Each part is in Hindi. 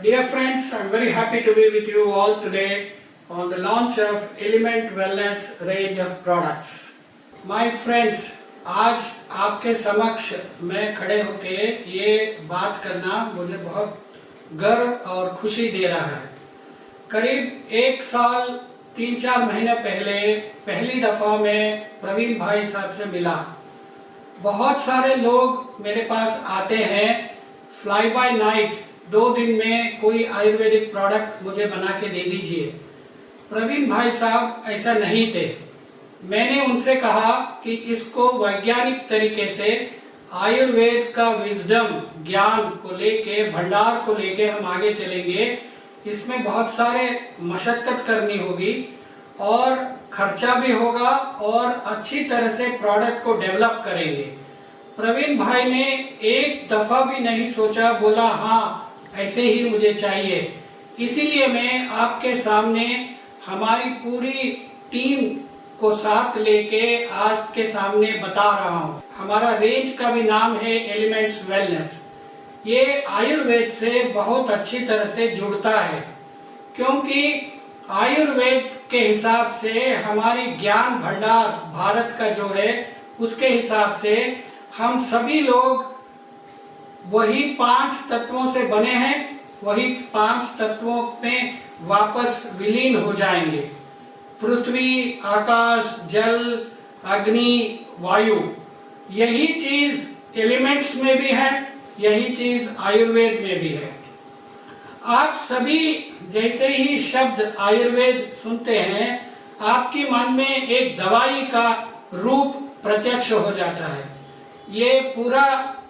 Dear friends, I am very happy to be with you all today on the launch of Element Wellness range of products. My friends, आज आपके समक्ष मैं खड़े होके ये बात करना मुझे बहुत गर्व और खुशी दे रहा है। करीब 1 साल 3-4 महीने पहले पहली दफ़ा मैं प्रवीण भाई साहब से मिला। बहुत सारे लोग मेरे पास आते हैं फ्लाई बाय नाइट, 2 दिन में कोई आयुर्वेदिक प्रोडक्ट मुझे बना के दे दीजिए। प्रवीण भाई साहब ऐसा नहीं थे। मैंने उनसे कहा कि इसको वैज्ञानिक तरीके से आयुर्वेद का विजडम ज्ञान को लेके, भंडार को लेके हम आगे चलेंगे। इसमें बहुत सारे मशक्कत करनी होगी और खर्चा भी होगा और अच्छी तरह से प्रोडक्ट को डेवलप करेंगे। प्रवीण भाई ने एक दफ़ा भी नहीं सोचा, बोला हाँ ऐसे ही मुझे चाहिए। इसीलिए मैं आपके सामने हमारी पूरी टीम को साथ लेके आपके सामने बता रहा हूँ। हमारा रेंज का भी नाम है एलिमेंट्स वेलनेस। ये आयुर्वेद से बहुत अच्छी तरह से जुड़ता है, क्योंकि आयुर्वेद के हिसाब से हमारी ज्ञान भंडार भारत का जो है उसके हिसाब से हम सभी लोग वही 5 तत्वों से बने हैं, वही 5 तत्वों में वापस विलीन हो जाएंगे। पृथ्वी, आकाश, जल, अग्नि, वायु, यही चीज एलिमेंट्स में भी है, यही चीज आयुर्वेद में भी है। आप सभी जैसे ही शब्द आयुर्वेद सुनते हैं, आपके मन में एक दवाई का रूप प्रत्यक्ष हो जाता है। ये पूरा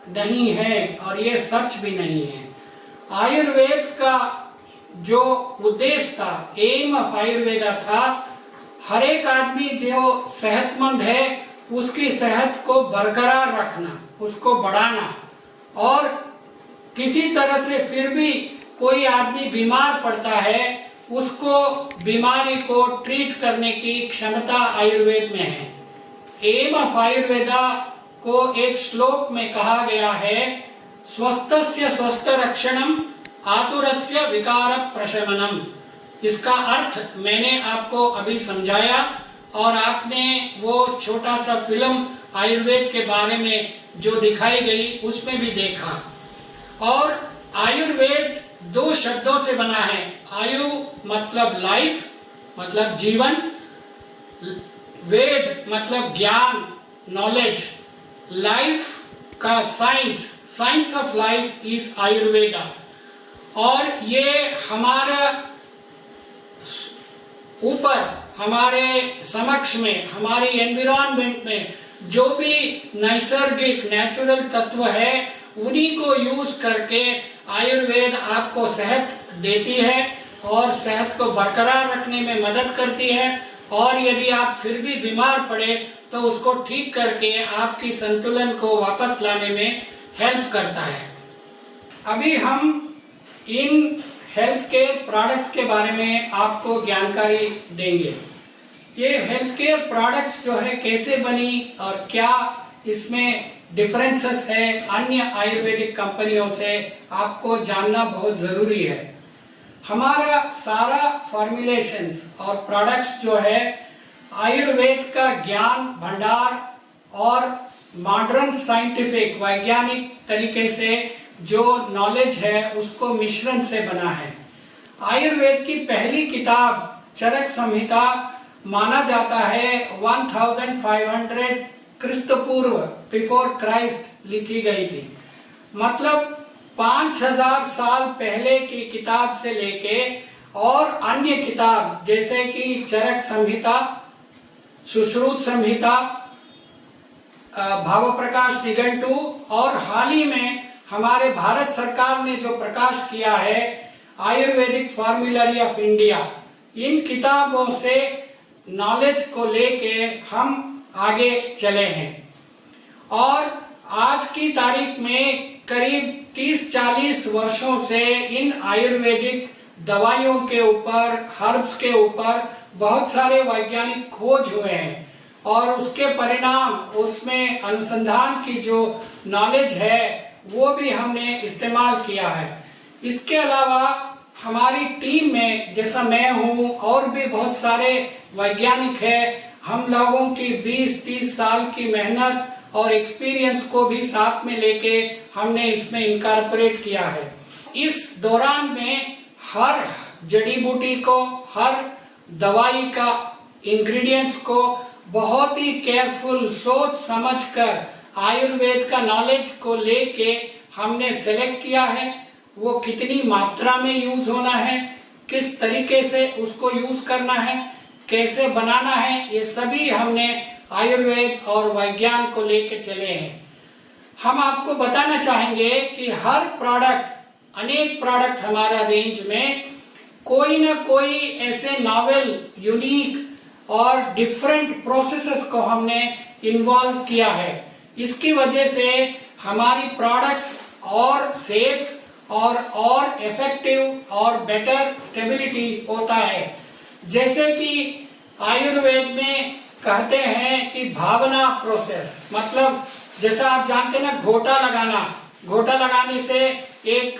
नहीं है और ये सच भी नहीं है। आयुर्वेद का जो उद्देश्य था, एम ऑफ आयुर्वेदा था, हर एक आदमी जो सेहतमंद है उसकी सेहत को बरकरार रखना, उसको बढ़ाना, और किसी तरह से फिर भी कोई आदमी बीमार पड़ता है उसको बीमारी को ट्रीट करने की क्षमता आयुर्वेद में है। एम ऑफ आयुर्वेदा को एक श्लोक में कहा गया है, स्वस्थस्य स्वस्थ रक्षणम आतुरस्य विकार प्रशमनम। इसका अर्थ मैंने आपको अभी समझाया और आपने वो छोटा सा फिल्म आयुर्वेद के बारे में जो दिखाई गई उसमें भी देखा। और आयुर्वेद 2 शब्दों से बना है। आयु मतलब लाइफ, मतलब जीवन, वेद मतलब ज्ञान, नॉलेज, लाइफ का science, science of life is Ayurveda. और ये हमारा ऊपर, हमारे समक्ष में, हमारी एनवायरनमेंट में जो भी नैसर्गिक नेचुरल तत्व है उन्हीं को यूज करके आयुर्वेद आपको सेहत देती है और सेहत को बरकरार रखने में मदद करती है। और यदि आप फिर भी बीमार पड़े तो उसको ठीक करके आपकी संतुलन को वापस लाने में हेल्प करता है। अभी हम इन हेल्थ केयर प्रोडक्ट्स के बारे में आपको जानकारी देंगे। ये हेल्थ केयर प्रोडक्ट्स जो है कैसे बनी और क्या इसमें डिफरेंसेस है अन्य आयुर्वेदिक कंपनियों से, आपको जानना बहुत ज़रूरी है। हमारा सारा फॉर्मुलेशंस और प्रोडक्ट्स जो है आयुर्वेद का ज्ञान भंडार और मॉडर्न साइंटिफिक वैज्ञानिक तरीके से जो नॉलेज है उसको मिश्रण से बना है। आयुर्वेद की पहली किताब चरक संहिता माना जाता है 1500 क्रिस्त पूर्व, बिफोर क्राइस्ट लिखी गई थी। मतलब 5000 साल पहले की किताब से लेके और अन्य किताब जैसे कि चरक संहिता, सुश्रुत संहिता, भाव प्रकाश निघंटु, और हाल ही में हमारे भारत सरकार ने जो प्रकाश किया है आयुर्वेदिक फॉर्मूलरी ऑफ इंडिया, इन किताबों से नॉलेज को लेके हम आगे चले हैं। और आज की तारीख में करीब 30-40 वर्षों से इन आयुर्वेदिक दवाइयों के ऊपर, हर्ब्स के ऊपर बहुत सारे वैज्ञानिक खोज हुए हैं और उसके परिणाम, उसमें अनुसंधान की जो नॉलेज है वो भी हमने इस्तेमाल किया है। इसके अलावा हमारी टीम में जैसा मैं हूँ और भी बहुत सारे वैज्ञानिक हैं। हम लोगों की 20-30 साल की मेहनत और एक्सपीरियंस को भी साथ में लेके हमने इसमें इनकॉर्पोरेट किया है। इस दौरान में हर जड़ी बूटी को, हर दवाई का इंग्रेडिएंट्स को बहुत ही केयरफुल सोच समझकर आयुर्वेद का नॉलेज को लेके हमने सेलेक्ट किया है। वो कितनी मात्रा में यूज होना है, किस तरीके से उसको यूज करना है, कैसे बनाना है, ये सभी हमने आयुर्वेद और विज्ञान को लेके चले हैं। हम आपको बताना चाहेंगे कि हर प्रोडक्ट, अनेक प्रोडक्ट हमारा रेंज में कोई ना कोई ऐसे नॉवेल, यूनिक और डिफरेंट प्रोसेसेस को हमने इन्वॉल्व किया है। इसकी वजह से हमारी प्रोडक्ट्स और सेफ और इफेक्टिव और बेटर स्टेबिलिटी होता है। जैसे कि आयुर्वेद में कहते हैं कि भावना प्रोसेस, मतलब जैसा आप जानते हैं ना, घोटा लगाने से एक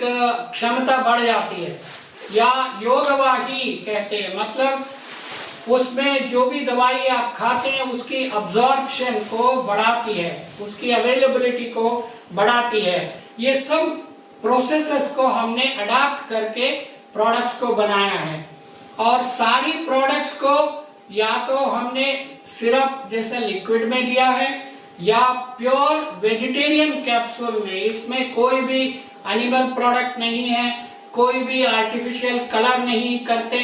क्षमता बढ़ जाती है, या योगवाही कहते हैं, मतलब उसमें जो भी दवाई आप खाते हैं उसकी अब्जॉर्प्शन को बढ़ाती है, उसकी अवेलेबिलिटी को बढ़ाती है। ये सब प्रोसेसेस को हमने अडाप्ट करके प्रोडक्ट्स को बनाया है। और सारी प्रोडक्ट्स को या तो हमने सिरप जैसे लिक्विड में दिया है या प्योर वेजिटेरियन कैप्सूल में। इसमें कोई भी एनिमल प्रोडक्ट नहीं है, कोई भी आर्टिफिशियल कलर नहीं करते।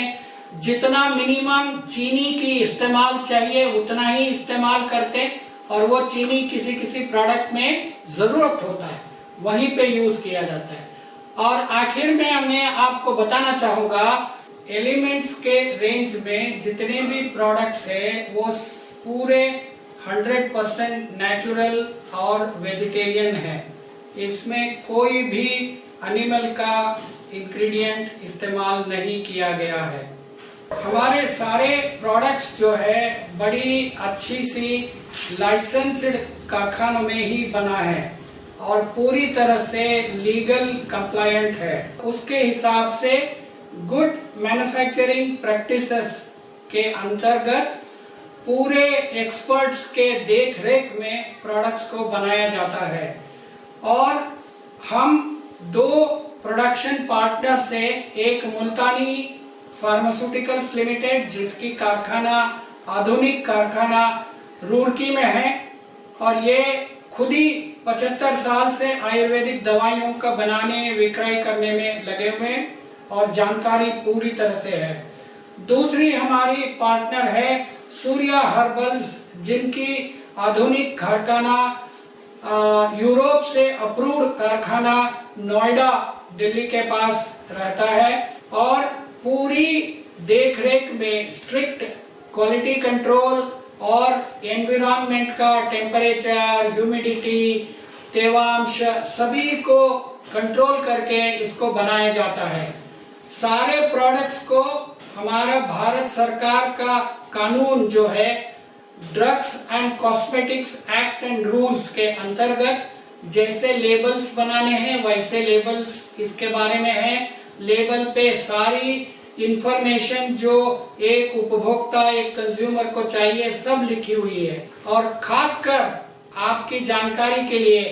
जितना मिनिमम चीनी की इस्तेमाल चाहिए उतना ही इस्तेमाल करते, और वो चीनी किसी किसी प्रोडक्ट में जरूरत होता है वहीं पे यूज किया जाता है। और आखिर में मैं आपको बताना चाहूँगा, एलिमेंट्स के रेंज में जितने भी प्रोडक्ट्स है वो पूरे 100% नेचुरल और वेजिटेरियन है। इसमें कोई भी एनिमल का इंग्रेडिएंट इस्तेमाल नहीं किया गया है। हमारे सारे प्रोडक्ट्स जो है बड़ी अच्छी सी लाइसेंस्ड कारखानों में ही बना है और पूरी तरह से लीगल कंप्लायंट है। उसके हिसाब से गुड मैन्युफैक्चरिंग प्रैक्टिसेस के अंतर्गत पूरे एक्सपर्ट्स के देख रेख में प्रोडक्ट्स को बनाया जाता है। और हम 2 प्रोडक्शन पार्टनर से, एक मुल्तानी फार्मास्यूटिकल्स लिमिटेड जिसकी कारखाना, आधुनिक कारखाना रुड़की में है, और ये खुद ही 75 साल से आयुर्वेदिक दवाइयों का बनाने विक्रय करने में लगे हुए हैं और जानकारी पूरी तरह से है। दूसरी हमारी पार्टनर है सूर्या हर्बल्स, जिनकी आधुनिक कारखाना यूरोप से अप्रूव्ड कारखाना नोएडा दिल्ली के पास रहता है, और पूरी देखरेख में स्ट्रिक्ट क्वालिटी कंट्रोल और एनवायरनमेंट का टेम्परेचर, ह्यूमिडिटी, तेवांश सभी को कंट्रोल करके इसको बनाया जाता है। सारे प्रोडक्ट्स को हमारा भारत सरकार का कानून जो है drugs and cosmetics act and rules के अंतर्गत जैसे लेबल्स बनाने हैं वैसे लेबल्स इसके बारे में है। लेबल पे सारी इंफॉर्मेशन जो एक उपभोक्ता, एक कंज्यूमर को चाहिए सब लिखी हुई है। और खासकर आपकी जानकारी के लिए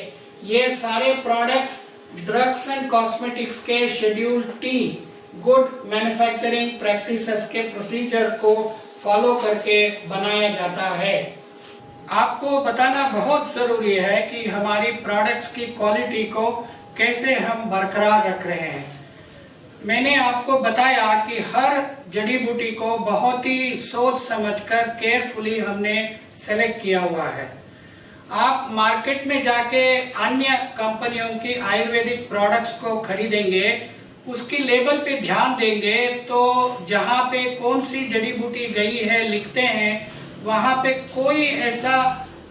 ये सारे प्रोडक्ट्स ड्रग्स एंड कॉस्मेटिक्स के schedule T good manufacturing practices के प्रोसीजर को फॉलो करके बनाया जाता है। आपको बताना बहुत जरूरी है कि हमारी प्रोडक्ट्स की क्वालिटी को कैसे हम बरकरार रख रहे हैं। मैंने आपको बताया कि हर जड़ी बूटी को बहुत ही सोच समझकर केयरफुली हमने सेलेक्ट किया हुआ है। आप मार्केट में जाके अन्य कंपनियों की आयुर्वेदिक प्रोडक्ट्स को खरीदेंगे, उसकी लेबल पे ध्यान देंगे तो जहाँ पे कौन सी जड़ी बूटी गई है लिखते हैं, वहाँ पे कोई ऐसा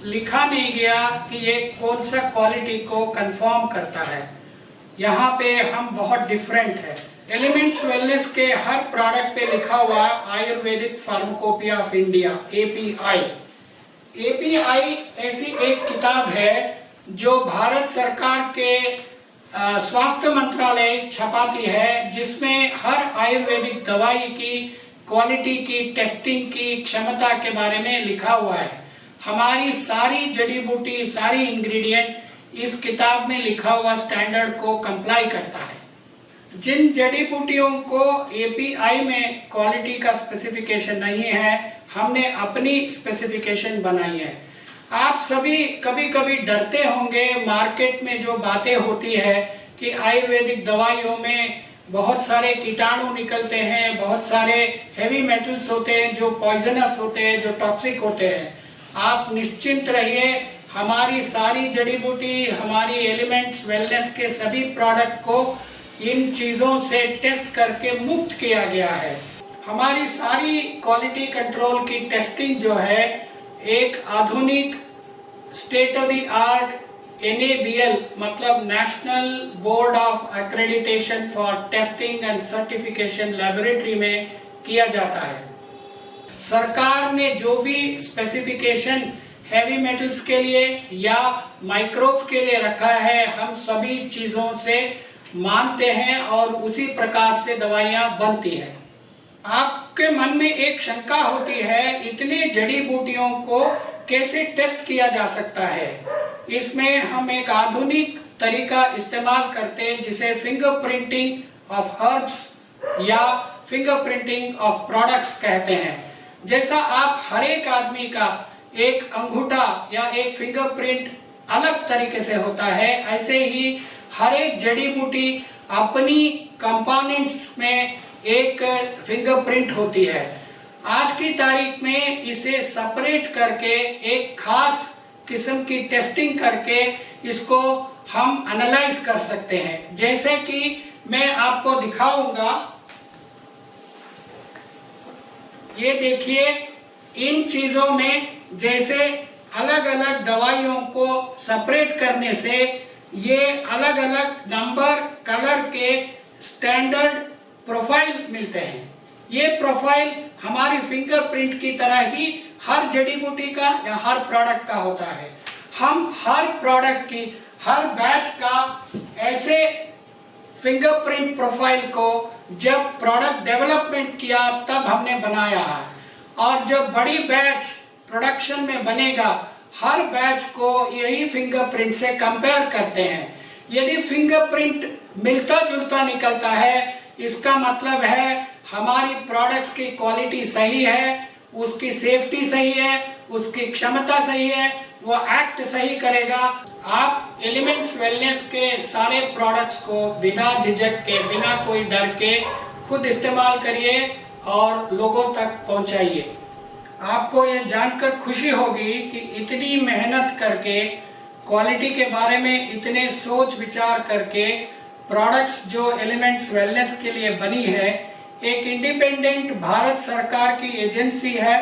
लिखा नहीं गया कि ये कौन सा क्वालिटी को कंफर्म करता है। यहाँ पे हम बहुत डिफरेंट है। एलिमेंट्स वेलनेस के हर प्रोडक्ट पे लिखा हुआ Ayurvedic pharmacopoeia of India API। API ऐसी एक किताब है जो भारत सरकार के स्वास्थ्य मंत्रालय छपाती है, जिसमें हर आयुर्वेदिक दवाई की क्वालिटी की टेस्टिंग की क्षमता के बारे में लिखा हुआ है। हमारी सारी जड़ी बूटी, सारी इंग्रेडिएंट इस किताब में लिखा हुआ स्टैंडर्ड को कंप्लाई करता है। जिन जड़ी बूटियों को एपीआई में क्वालिटी का स्पेसिफिकेशन नहीं है, हमने अपनी स्पेसिफिकेशन बनाई है। आप सभी कभी कभी डरते होंगे, मार्केट में जो बातें होती है कि आयुर्वेदिक दवाइयों में बहुत सारे कीटाणु निकलते हैं, बहुत सारे हेवी मेटल्स होते हैं जो पॉइजनस होते हैं, जो टॉक्सिक होते हैं। आप निश्चिंत रहिए, हमारी सारी जड़ी बूटी, हमारी एलिमेंट्स वेलनेस के सभी प्रोडक्ट को इन चीज़ों से टेस्ट करके मुक्त किया गया है। हमारी सारी क्वालिटी कंट्रोल की टेस्टिंग जो है एक आधुनिक state of the art NABL मतलब national board of accreditation for testing and certification laboratory में किया जाता है। सरकार ने जो भी स्पेसिफिकेशन हैवी मेटल्स के लिए या माइक्रोब्स के लिए रखा है, हम सभी चीज़ों से मानते हैं और उसी प्रकार से दवाइयाँ बनती हैं। आपके मन में एक शंका होती है, इतने जड़ी बूटियों को कैसे टेस्ट किया जा सकता है? इसमें हम एक आधुनिक तरीका इस्तेमाल करते हैं जिसे फिंगरप्रिंटिंग ऑफ हर्ब्स या फिंगरप्रिंटिंग ऑफ प्रोडक्ट्स कहते हैं। जैसा आप हर एक आदमी का एक अंगूठा या एक फिंगरप्रिंट अलग तरीके से होता है, ऐसे ही हर एक जड़ी बूटी अपनी कंपोनेंट्स में एक फिंगरप्रिंट होती है। आज की तारीख में इसे सेपरेट करके एक खास किस्म की टेस्टिंग करके इसको हम एनालाइज कर सकते हैं। जैसे कि मैं आपको दिखाऊंगा, ये देखिए, इन चीजों में जैसे अलग अलग दवाइयों को सेपरेट करने से ये अलग अलग नंबर, कलर के स्टैंडर्ड प्रोफाइल मिलते हैं। ये प्रोफाइल हमारी फिंगरप्रिंट की तरह ही हर जड़ी बूटी का या हर प्रोडक्ट का होता है। हम हर प्रोडक्ट की, हर बैच का ऐसे फिंगरप्रिंट प्रोफाइल को जब प्रोडक्ट डेवलपमेंट किया तब हमने बनाया है, और जब बड़ी बैच प्रोडक्शन में बनेगा, हर बैच को यही फिंगरप्रिंट से कंपेयर करते हैं। यदि फिंगरप्रिंट मिलता जुलता निकलता है, इसका मतलब है हमारी प्रोडक्ट्स की क्वालिटी सही है, उसकी सेफ्टी सही है, उसकी क्षमता सही है, वो एक्ट सही करेगा। आप एलिमेंट्स वेलनेस के सारे प्रोडक्ट्स को बिना झिझक के, बिना कोई डर के खुद इस्तेमाल करिए और लोगों तक पहुंचाइए। आपको ये जानकर खुशी होगी कि इतनी मेहनत करके, क्वालिटी के बारे में इतने सोच विचार करके प्रोडक्ट्स जो एलिमेंट्स वेलनेस के लिए बनी है, एक इंडिपेंडेंट भारत सरकार की एजेंसी है,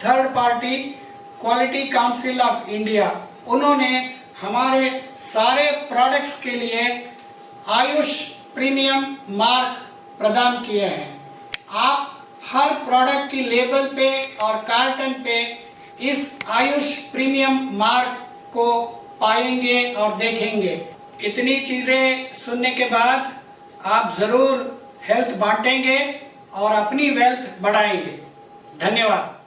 third party quality council of India. उन्होंने हमारे सारे प्रोडक्ट्स के लिए आयुष प्रीमियम मार्क प्रदान किए हैं। आप हर प्रोडक्ट की लेबल पे और कार्टन पे इस आयुष प्रीमियम मार्क को पाएंगे और देखेंगे। इतनी चीज़ें सुनने के बाद आप ज़रूर हेल्थ बांटेंगे और अपनी वेल्थ बढ़ाएंगे। धन्यवाद।